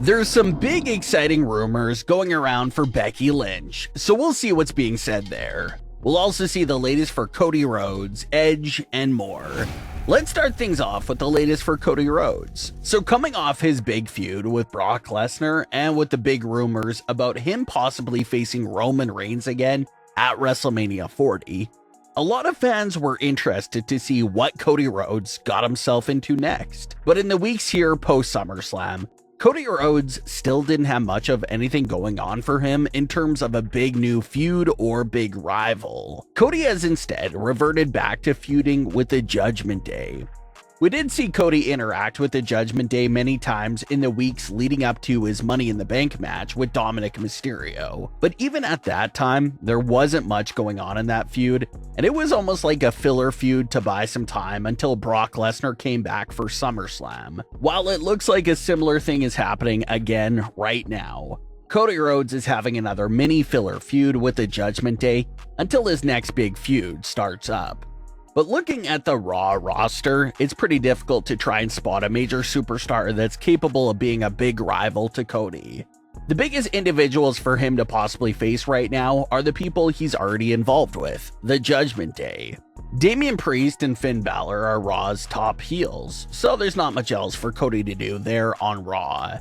There's some big exciting rumors going around for Becky Lynch, so we'll see what's being said there. We'll also see the latest for Cody Rhodes, Edge, and more. Let's start things off with the latest for Cody Rhodes. So coming off his big feud with Brock Lesnar and with the big rumors about him possibly facing Roman Reigns again at WrestleMania 40, a lot of fans were interested to see what Cody Rhodes got himself into next. But in the weeks here post SummerSlam, Cody Rhodes still didn't have much of anything going on for him in terms of a big new feud or big rival. Cody has instead reverted back to feuding with the Judgment Day. We did see Cody interact with the Judgment Day many times in the weeks leading up to his Money in the Bank match with Dominic Mysterio. But even at that time, there wasn't much going on in that feud, and it was almost like a filler feud to buy some time until Brock Lesnar came back for SummerSlam. While it looks like a similar thing is happening again right now, Cody Rhodes is having another mini filler feud with the Judgment Day until his next big feud starts up. But looking at the Raw roster, it's pretty difficult to try and spot a major superstar that's capable of being a big rival to Cody. The biggest individuals for him to possibly face right now are the people he's already involved with, the Judgment Day. Damian Priest and Finn Balor are Raw's top heels, so there's not much else for Cody to do there on Raw.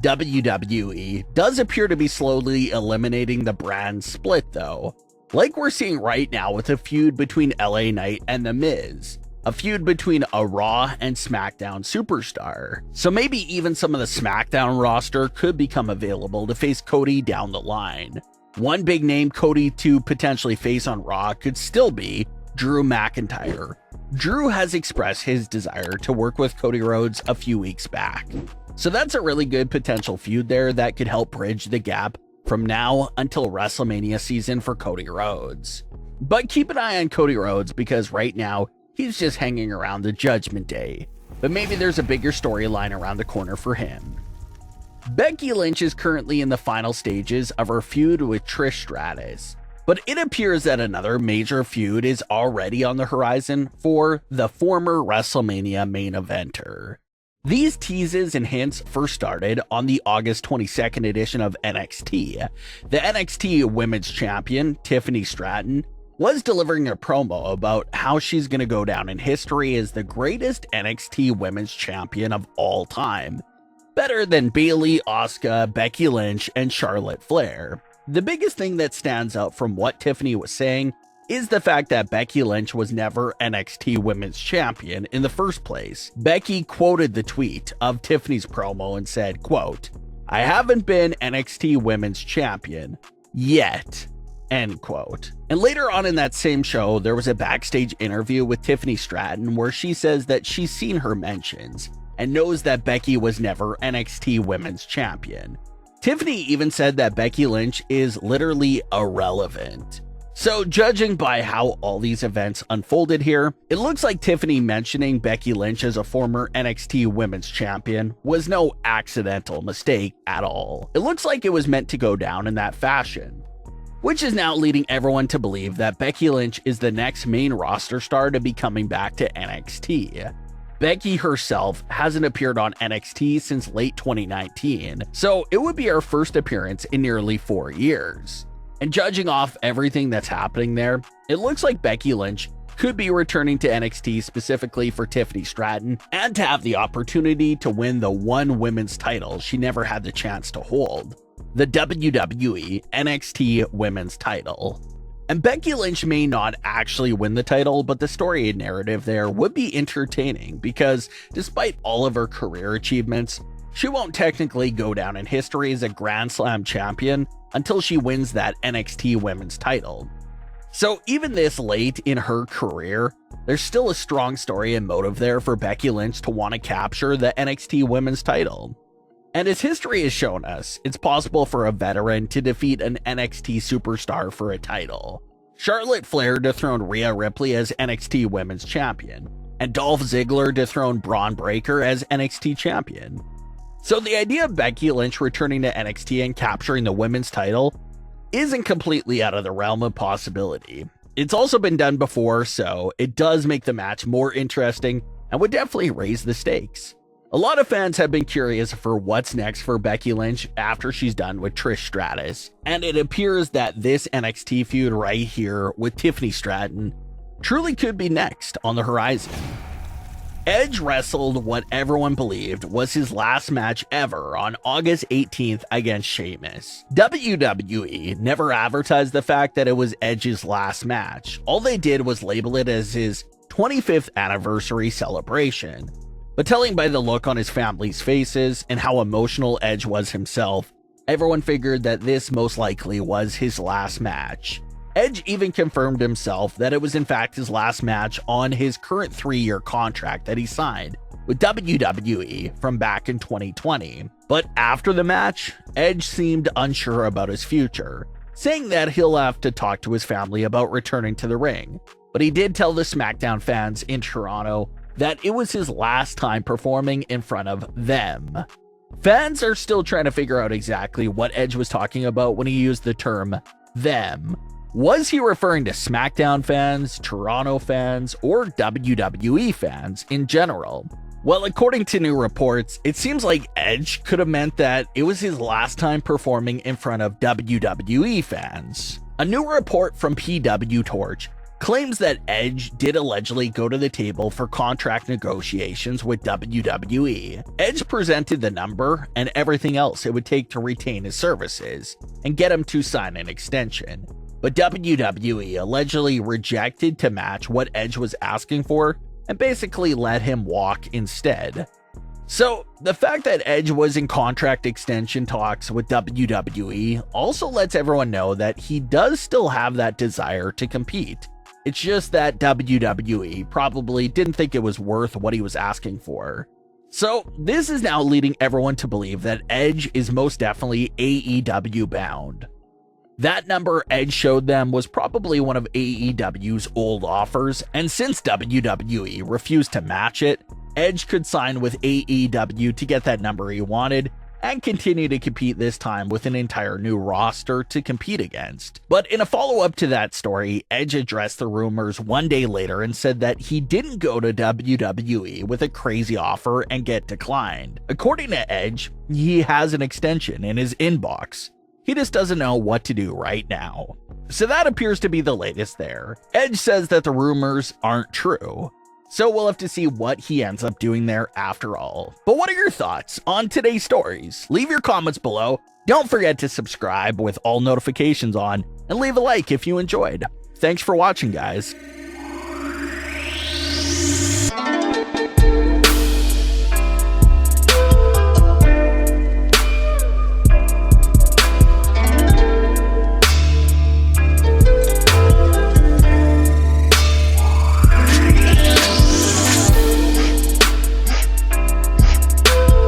WWE does appear to be slowly eliminating the brand split though, like we're seeing right now with a feud between LA Knight and The Miz, a feud between a Raw and SmackDown superstar. So maybe even some of the SmackDown roster could become available to face Cody down the line. One big name Cody to potentially face on Raw could still be Drew McIntyre. Drew has expressed his desire to work with Cody Rhodes a few weeks back. So that's a really good potential feud there that could help bridge the gap from now until WrestleMania season for Cody Rhodes. But keep an eye on Cody Rhodes because right now, he's just hanging around the Judgment Day. But maybe there's a bigger storyline around the corner for him. Becky Lynch is currently in the final stages of her feud with Trish Stratus. But it appears that another major feud is already on the horizon for the former WrestleMania main eventer. These teases and hints first started on the August 22nd edition of NXT. The NXT Women's Champion, Tiffany Stratton, was delivering a promo about how she's going to go down in history as the greatest NXT Women's Champion of all time. Better than Bayley, Asuka, Becky Lynch, and Charlotte Flair. The biggest thing that stands out from what Tiffany was saying is the fact that Becky Lynch was never NXT Women's Champion in the first place. Becky quoted the tweet of Tiffany's promo and said, quote, "I haven't been NXT Women's Champion yet," end quote. And later on in that same show, there was a backstage interview with Tiffany Stratton where she says that she's seen her mentions and knows that Becky was never NXT Women's Champion. Tiffany even said that Becky Lynch is literally irrelevant. So judging by how all these events unfolded here, it looks like Tiffany mentioning Becky Lynch as a former NXT Women's Champion was no accidental mistake at all. It looks like it was meant to go down in that fashion, which is now leading everyone to believe that Becky Lynch is the next main roster star to be coming back to NXT. Becky herself hasn't appeared on NXT since late 2019, so it would be her first appearance in nearly 4 years. And judging off everything that's happening there, it looks like Becky Lynch could be returning to NXT specifically for Tiffany Stratton and to have the opportunity to win the one women's title she never had the chance to hold, the WWE NXT Women's title. And Becky Lynch may not actually win the title, but the story and narrative there would be entertaining because despite all of her career achievements, she won't technically go down in history as a Grand Slam champion until she wins that NXT Women's title. So even this late in her career, there's still a strong story and motive there for Becky Lynch to want to capture the NXT Women's title. And as history has shown us, it's possible for a veteran to defeat an NXT superstar for a title. Charlotte Flair dethroned Rhea Ripley as NXT Women's Champion, and Dolph Ziggler dethroned Braun Breaker as NXT Champion. So the idea of Becky Lynch returning to NXT and capturing the women's title isn't completely out of the realm of possibility. It's also been done before, so it does make the match more interesting and would definitely raise the stakes. A lot of fans have been curious for what's next for Becky Lynch after she's done with Trish Stratus, and it appears that this NXT feud right here with Tiffany Stratton truly could be next on the horizon. Edge wrestled what everyone believed was his last match ever on August 18th against Sheamus. WWE never advertised the fact that it was Edge's last match. All they did was label it as his 25th anniversary celebration. But telling by the look on his family's faces and how emotional Edge was himself, everyone figured that this most likely was his last match. Edge even confirmed himself that it was in fact his last match on his current 3-year contract that he signed with WWE from back in 2020. But after the match, Edge seemed unsure about his future, saying that he'll have to talk to his family about returning to the ring. But he did tell the SmackDown fans in Toronto that it was his last time performing in front of them. Fans are still trying to figure out exactly what Edge was talking about when he used the term them. Was he referring to SmackDown fans, Toronto fans, or WWE fans in general? Well, according to new reports, it seems like Edge could have meant that it was his last time performing in front of WWE fans. A new report from PW Torch claims that Edge did allegedly go to the table for contract negotiations with WWE. Edge presented the number and everything else it would take to retain his services and get him to sign an extension. But WWE allegedly rejected to match what Edge was asking for and basically let him walk instead. So, the fact that Edge was in contract extension talks with WWE also lets everyone know that he does still have that desire to compete. It's just that WWE probably didn't think it was worth what he was asking for. So, this is now leading everyone to believe that Edge is most definitely AEW bound. That number Edge showed them was probably one of AEW's old offers, and since WWE refused to match it, Edge could sign with AEW to get that number he wanted and continue to compete, this time with an entire new roster to compete against. But in a follow-up to that story, Edge addressed the rumors one day later and said that he didn't go to WWE with a crazy offer and get declined. According to Edge, he has an extension in his inbox. He just doesn't know what to do right now. So that appears to be the latest there. Edge says that the rumors aren't true, so we'll have to see what he ends up doing there after all. But what are your thoughts on today's stories? Leave your comments below. Don't forget to subscribe with all notifications on, and leave a like if you enjoyed. Thanks for watching, guys.